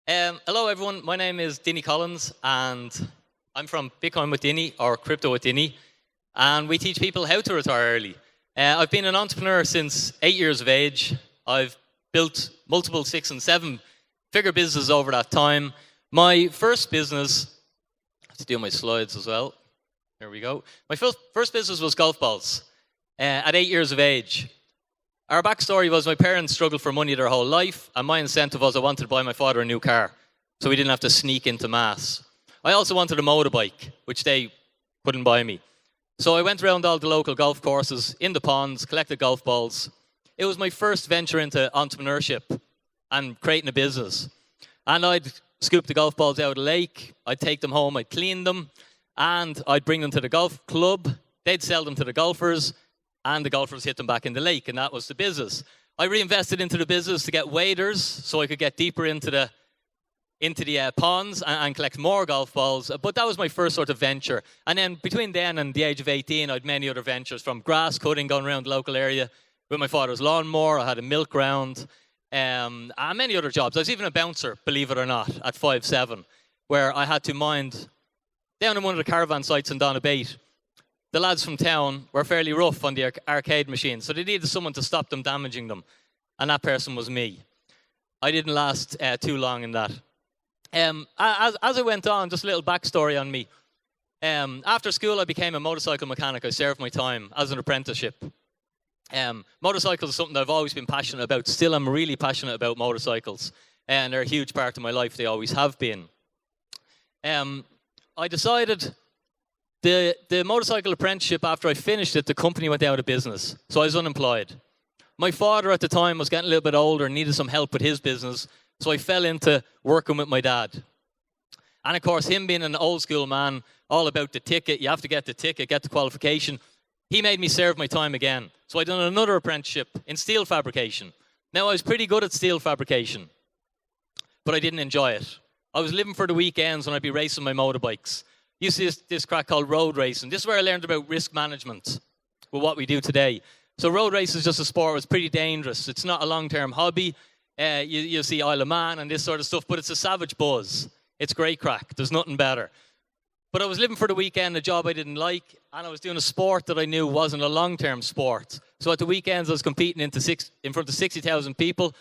Hello everyone, my name is Dinny Collins and I'm from Bitcoin with Dinny or Crypto with Dinny, and we teach people how to retire early. I've been an entrepreneur since 8 years of age. I've built multiple 6 and 7 figure businesses over that time. My first business, I have to do my slides as well. There we go. My first business was golf balls at 8 years of age. Our backstory was my parents struggled for money their whole life, and my incentive was I wanted to buy my father a new car, so we didn't have to sneak into mass. I also wanted a motorbike, which they couldn't buy me. So I went around all the local golf courses, in the ponds, collected golf balls. It was my first venture into entrepreneurship and creating a business. And I'd scoop the golf balls out of the lake, I'd take them home, I'd clean them, and I'd bring them to the golf club. They'd sell them to the golfers, and the golfers hit them back in the lake, and that was the business. I reinvested into the business to get waders so I could get deeper into the ponds and collect more golf balls. But that was my first sort of venture. And then between then and the age of 18, I had many other ventures, from grass cutting, going around the local area with my father's lawnmower. I had a milk round, and many other jobs. I was even a bouncer, believe it or not, at 5'7", where I had to mind down in one of the caravan sites in Donabate. The lads from town were fairly rough on the arcade machines, so they needed someone to stop them damaging them, and that person was me. I didn't last too long in that. As I went on, just a little backstory on me. After school, I became a motorcycle mechanic. I served my time as an apprenticeship. Motorcycles is something that I've always been passionate about. Still, I'm really passionate about motorcycles, and they're a huge part of my life. They always have been. I decided the motorcycle apprenticeship, after I finished it, the company went out of business, so I was unemployed. My father at the time was getting a little bit older and needed some help with his business, so I fell into working with my dad. And of course, him being an old school man, all about the ticket, you have to get the ticket, get the qualification, he made me serve my time again. So I done another apprenticeship in steel fabrication. Now, I was pretty good at steel fabrication, but I didn't enjoy it. I was living for the weekends when I'd be racing my motorbikes. Used to this crack called road racing. This is where I learned about risk management with what we do today. So road race is just a sport. It's pretty dangerous. It's not a long-term hobby. You'll see Isle of Man and this sort of stuff, but it's a savage buzz. It's great crack. There's nothing better. But I was living for the weekend, a job I didn't like, and I was doing a sport that I knew wasn't a long-term sport. So at the weekends, I was competing in front of 60,000 people,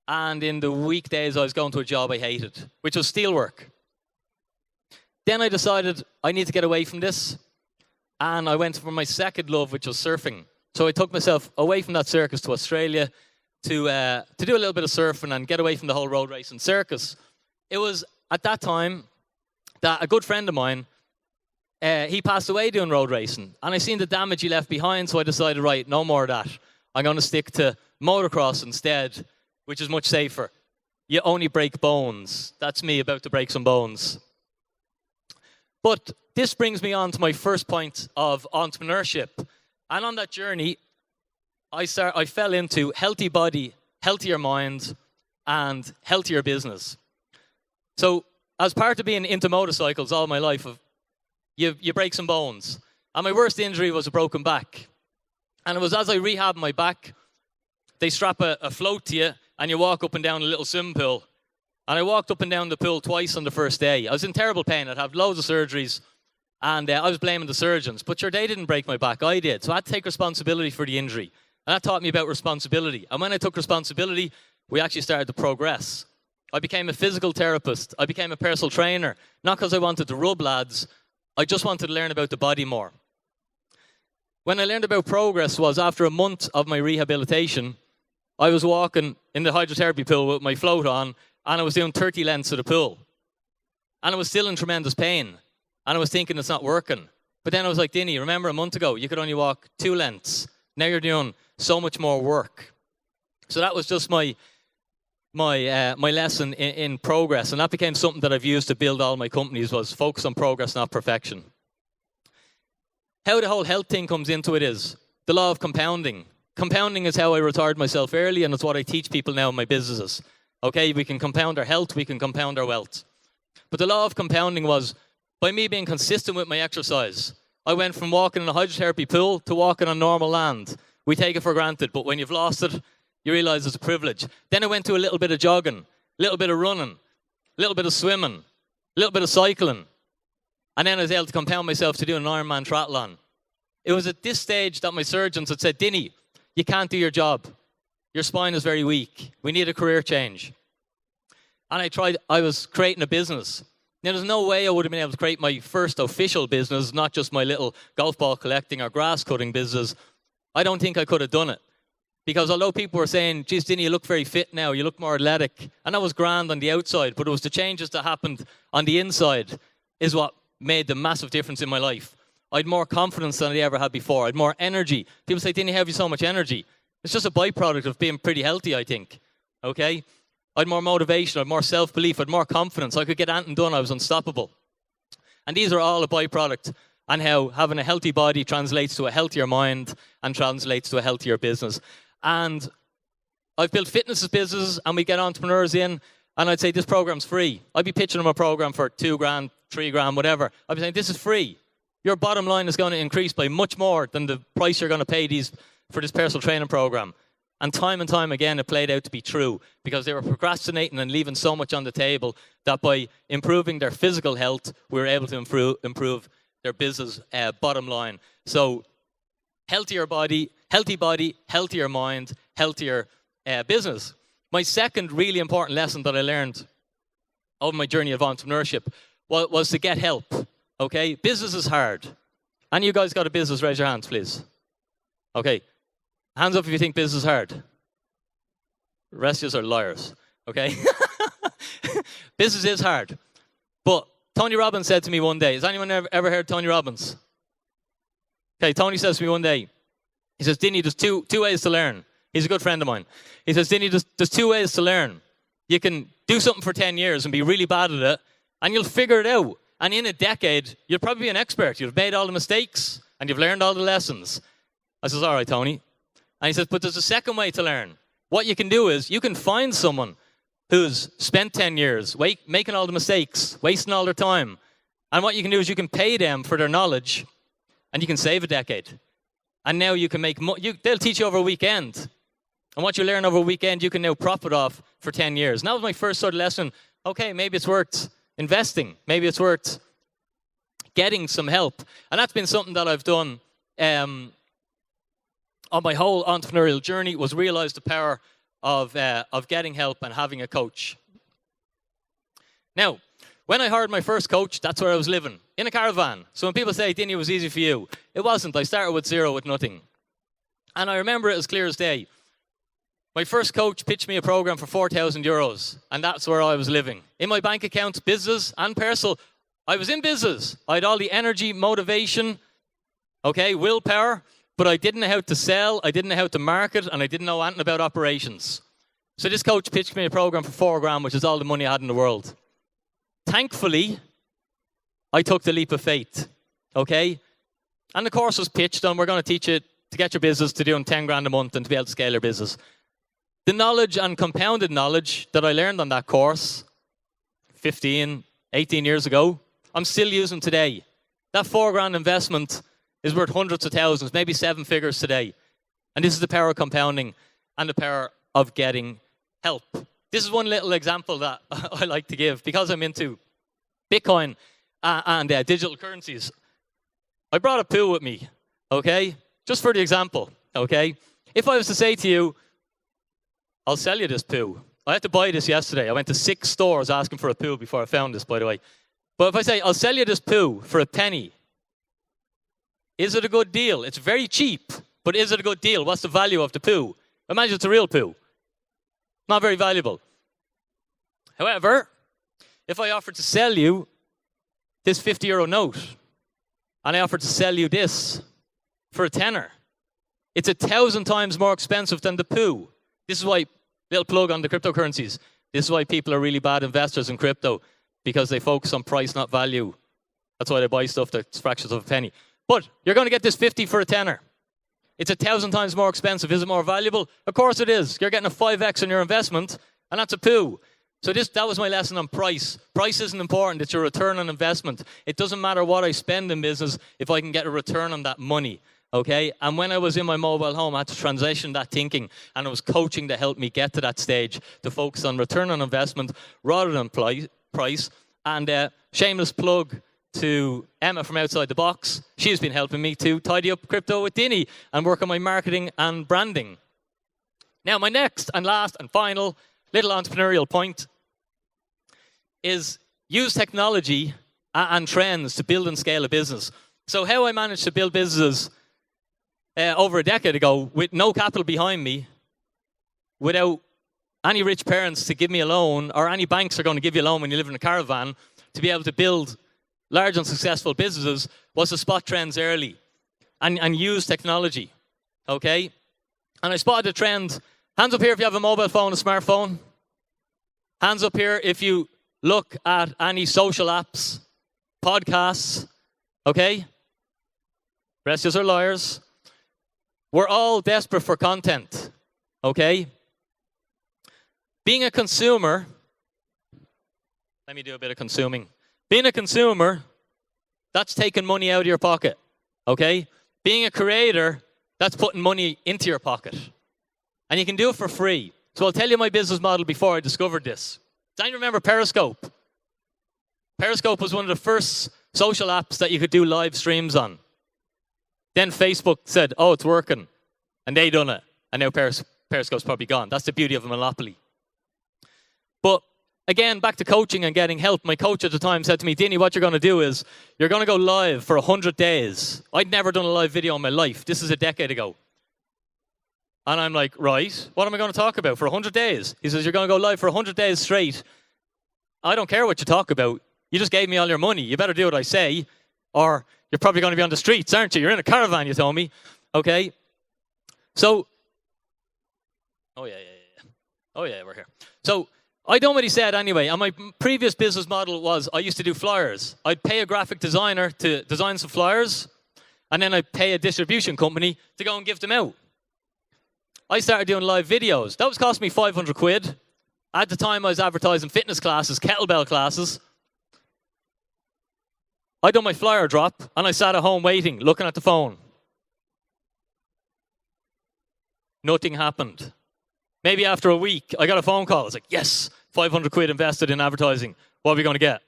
and in the weekdays, I was going to a job I hated, which was steelwork. Then I decided I need to get away from this, and I went for my second love, which was surfing. So I took myself away from that circus to Australia to do a little bit of surfing and get away from the whole road racing circus. It was at that time that a good friend of mine, he passed away doing road racing, and I seen the damage he left behind, so I decided, right, no more of that. I'm going to stick to motocross instead, which is much safer. You only break bones. That's me about to break some bones. But this brings me on to my first point of entrepreneurship. And on that journey, I fell into healthy body, healthier mind, and healthier business. So as part of being into motorcycles all my life, you break some bones. And my worst injury was a broken back. And it was as I rehabbed my back, they strap a float to you, and you walk up and down a little swimming pool. And I walked up and down the pool twice on the first day. I was in terrible pain. I'd had loads of surgeries, and I was blaming the surgeons. But sure, they didn't break my back. I did. So I had to take responsibility for the injury. And that taught me about responsibility. And when I took responsibility, we actually started to progress. I became a physical therapist. I became a personal trainer. Not because I wanted to rub lads. I just wanted to learn about the body more. When I learned about progress was after a month of my rehabilitation, I was walking in the hydrotherapy pool with my float on, and I was doing 30 lengths of the pool. And I was still in tremendous pain. And I was thinking it's not working. But then I was like, Dinny, remember a month ago, you could only walk 2 lengths. Now you're doing so much more work. So that was just my lesson in progress. And that became something that I've used to build all my companies, was focus on progress, not perfection. How the whole health thing comes into it is the law of compounding. Compounding is how I retired myself early, and it's what I teach people now in my businesses. Okay, we can compound our health, we can compound our wealth. But the law of compounding was, by me being consistent with my exercise, I went from walking in a hydrotherapy pool to walking on normal land. We take it for granted, but when you've lost it, you realize it's a privilege. Then I went to a little bit of jogging, a little bit of running, a little bit of swimming, a little bit of cycling. And then I was able to compound myself to do an Ironman triathlon. It was at this stage that my surgeons had said, Dinny, you can't do your job. Your spine is very weak. We need a career change. And I was creating a business. Now, there's no way I would have been able to create my first official business, not just my little golf ball collecting or grass cutting business. I don't think I could have done it. Because although people were saying, geez, Dinny, you look very fit now, you look more athletic. And that was grand on the outside, but it was the changes that happened on the inside is what made the massive difference in my life. I had more confidence than I ever had before. I had more energy. People say, Dinny, how have you so much energy? It's just a byproduct of being pretty healthy, I think. Okay? I had more motivation, I had more self-belief, I had more confidence. I could get anything done, I was unstoppable. And these are all a byproduct and how having a healthy body translates to a healthier mind and translates to a healthier business. And I've built fitness businesses and we get entrepreneurs in and I'd say this program's free. I'd be pitching them a program for $2,000, $3,000, whatever. I'd be saying this is free. Your bottom line is going to increase by much more than the price you're going to pay for this personal training program. And time again, it played out to be true because they were procrastinating and leaving so much on the table that by improving their physical health, we were able to improve their business bottom line. So healthier body, healthier mind, healthier business. My second really important lesson that I learned on my journey of entrepreneurship was to get help. Okay, business is hard. And you guys got a business? Raise your hands, please. Okay, hands up if you think business is hard. The rest of you are liars. Okay, business is hard. But Tony Robbins said to me one day. Has anyone ever heard Tony Robbins? Okay, Tony says to me one day. He says, Dinny, there's two ways to learn. He's a good friend of mine. He says, Dinny, there's two ways to learn. You can do something for 10 years and be really bad at it, and you'll figure it out. And in a decade, you'll probably be an expert. You've made all the mistakes, and you've learned all the lessons. I says, all right, Tony. And he says, but there's a second way to learn. What you can do is you can find someone who's spent 10 years making all the mistakes, wasting all their time. And what you can do is you can pay them for their knowledge, and you can save a decade. And now you can make they'll teach you over a weekend. And what you learn over a weekend, you can now profit off for 10 years. And that was my first sort of lesson. Okay, maybe it's worth investing. Maybe it's worth getting some help. And that's been something that I've done on my whole entrepreneurial journey, was realize the power of getting help and having a coach. Now, when I hired my first coach, that's where I was living, in a caravan. So when people say, Dinny, it was easy for you, it wasn't. I started with zero, with nothing. And I remember it as clear as day. My first coach pitched me a program for €4,000, and that's where I was living. In my bank account, business and personal, I was in business. I had all the energy, motivation, okay, willpower, but I didn't know how to sell, I didn't know how to market, and I didn't know anything about operations. So this coach pitched me a program for $4,000, which is all the money I had in the world. Thankfully, I took the leap of faith, okay? And the course was pitched, and we're going to teach you to get your business to doing $10,000 a month and to be able to scale your business. The knowledge and compounded knowledge that I learned on that course 15, 18 years ago, I'm still using today. That $4,000 investment is worth hundreds of thousands, maybe 7 figures today. And this is the power of compounding and the power of getting help. This is one little example that I like to give because I'm into Bitcoin and digital currencies. I brought a pool with me, okay? Just for the example, okay? If I was to say to you, I'll sell you this poo. I had to buy this yesterday. I went to 6 stores asking for a poo before I found this, by the way. But if I say, I'll sell you this poo for $0.01, is it a good deal? It's very cheap, but is it a good deal? What's the value of the poo? Imagine it's a real poo. Not very valuable. However, if I offered to sell you this €50 note, and I offered to sell you this for a tenner, it's 1,000 times more expensive than the poo. This is why, little plug on the cryptocurrencies, this is why people are really bad investors in crypto, because they focus on price, not value. That's why they buy stuff that's fractions of a penny. But you're going to get this 50 for a tenner. It's 1,000 times more expensive. Is it more valuable? Of course it is. You're getting a 5x on your investment, and that's a poo. So that was my lesson on price. Price isn't important. It's your return on investment. It doesn't matter what I spend in business if I can get a return on that money. Okay? And when I was in my mobile home, I had to transition that thinking, and it was coaching that helped me get to that stage to focus on return on investment rather than price. And shameless plug to Emma from Outside the Box. She's been helping me to tidy up crypto with Dinny and work on my marketing and branding. Now, my next and last and final little entrepreneurial point is use technology and trends to build and scale a business. So how I managed to build businesses over a decade ago with no capital behind me, without any rich parents to give me a loan, or any banks are going to give you a loan when you live in a caravan, to be able to build large and successful businesses, was to spot trends early and use technology, okay? And I spotted a trend. Hands up here if you have a mobile phone, a smartphone. Hands up here if you look at any social apps, podcasts, okay? Rest of us are liars. We're all desperate for content, okay? Being a consumer, let me do a bit of consuming. Being a consumer, that's taking money out of your pocket, okay? Being a creator, that's putting money into your pocket. And you can do it for free. So I'll tell you my business model before I discovered this. Do you remember Periscope? Periscope was one of the first social apps that you could do live streams on. Then Facebook said, oh, it's working. And they done it. And now Periscope's probably gone. That's the beauty of a monopoly. But again, back to coaching and getting help. My coach at the time said to me, Dinny, what you're going to do is you're going to go live for 100 days. I'd never done a live video in my life. This is a decade ago. And I'm like, right, what am I going to talk about for 100 days? He says, you're going to go live for 100 days straight. I don't care what you talk about. You just gave me all your money. You better do what I say, or you're probably going to be on the streets, aren't you? You're in a caravan, you told me. Okay? So, oh yeah, we're here. So, I done what he said anyway. And my previous business model was I used to do flyers. I'd pay a graphic designer to design some flyers, and then I'd pay a distribution company to go and give them out. I started doing live videos. That was costing me 500 quid. At the time, I was advertising fitness classes, kettlebell classes. I done my flyer drop, and I sat at home waiting, looking at the phone. Nothing happened. Maybe after a week, I got a phone call. I was like, yes, 500 quid invested in advertising. What are we going to get?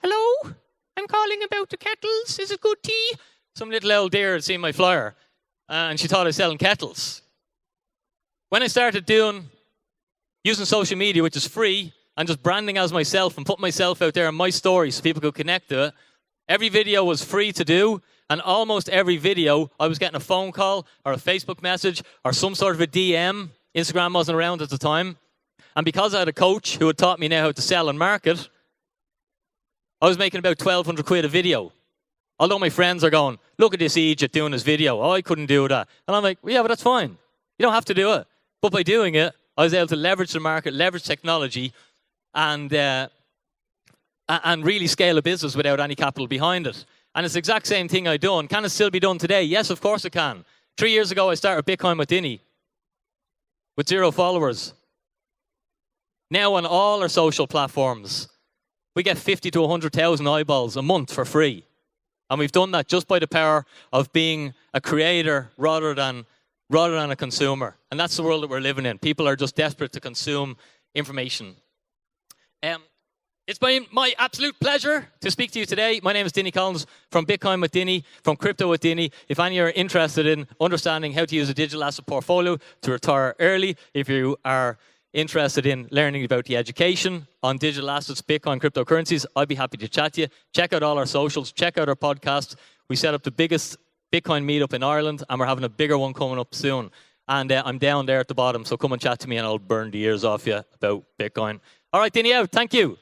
Hello, I'm calling about the kettles. Is it good tea? Some little old dear had seen my flyer, and she thought I was selling kettles. When I started using social media, which is free, and just branding as myself and putting myself out there in my story so people could connect to it, every video was free to do, and almost every video, I was getting a phone call or a Facebook message or some sort of a DM. Instagram wasn't around at the time. And because I had a coach who had taught me now how to sell and market, I was making about 1,200 quid a video. Although my friends are going, look at this Egypt doing his video. Oh, I couldn't do that. And I'm like, well, yeah, but that's fine. You don't have to do it. But by doing it, I was able to leverage the market, leverage technology, and really scale a business without any capital behind it. And it's the exact same thing I've done. Can it still be done today? Yes, of course it can. 3 years ago, I started Bitcoin with Dinny with 0 followers. Now on all our social platforms, we get 50 to 100,000 eyeballs a month for free. And we've done that just by the power of being a creator rather than a consumer. And that's the world that we're living in. People are just desperate to consume information. It's been my absolute pleasure to speak to you today. My name is Dinny Collins from Bitcoin with Dinny, from Crypto with Dinny. If any are interested in understanding how to use a digital asset portfolio to retire early, if you are interested in learning about the education on digital assets, Bitcoin, cryptocurrencies, I'd be happy to chat to you. Check out all our socials. Check out our podcast. We set up the biggest Bitcoin meetup in Ireland, and we're having a bigger one coming up soon. And I'm down there at the bottom, so come and chat to me and I'll burn the ears off you about Bitcoin. All right, Dinny out. Thank you.